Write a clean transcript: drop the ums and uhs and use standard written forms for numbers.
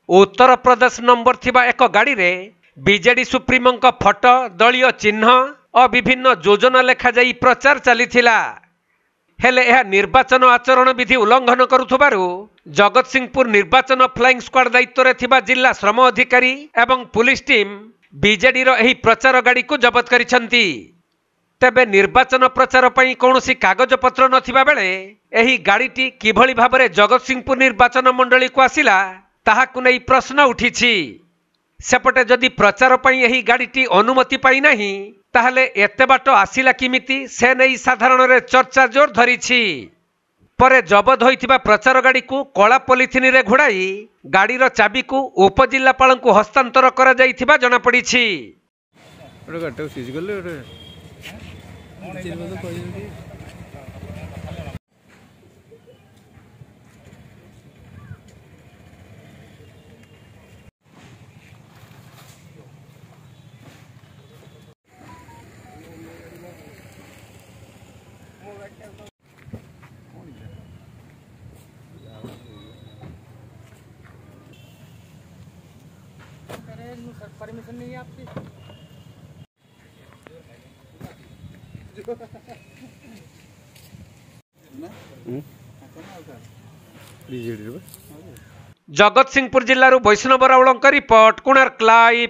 Uttar Pradesh number थिबा एक गाड़ी रे बीजेडी सुप्रीमो फटो दलीय चिन्ह और विभिन्न योजना लेखा जाई प्रचार चलीथिला। हेले यह निर्वाचन आचरण विधि उल्लंघन करुथबारु जगतसिंहपुर निर्वाचन फ्लाइंग स्क्वाड दायित्व रे थिबा जिला श्रम अधिकारी एवं पुलिस टीम बीजेडी रो एही प्रचार गाड़ी को जबत करिसंती। तेबे निर्वाचन प्रचार पई कोनोसी कागज पत्र नथिबा बेले एही गाड़ीटी किभली भाबरे जगतसिंहपुर निर्वाचन मंडली को आसिला ताहाकु नै प्रश्न उठिछि। सेपटे जदि प्रचार पई एही गाड़ीटी अनुमति पाई नाही ताहले एते बाट आसिला किमिति से नै साधारण रे चर्चा जोर धरिछि। परे जबत होइथिबा प्रचार गाड़ी को कला पॉलिथिन रे घुड़ाई गाड़ी रो चाबी को उपजिल्लापाल को हस्तांतर करा जाइथिबा जणा पड़िछि। परमिशन नहीं है आपकी। जगतसिंहपुर जिल्लारू वैष्णव रावल रिपोर्ट कोणार्क लाइव।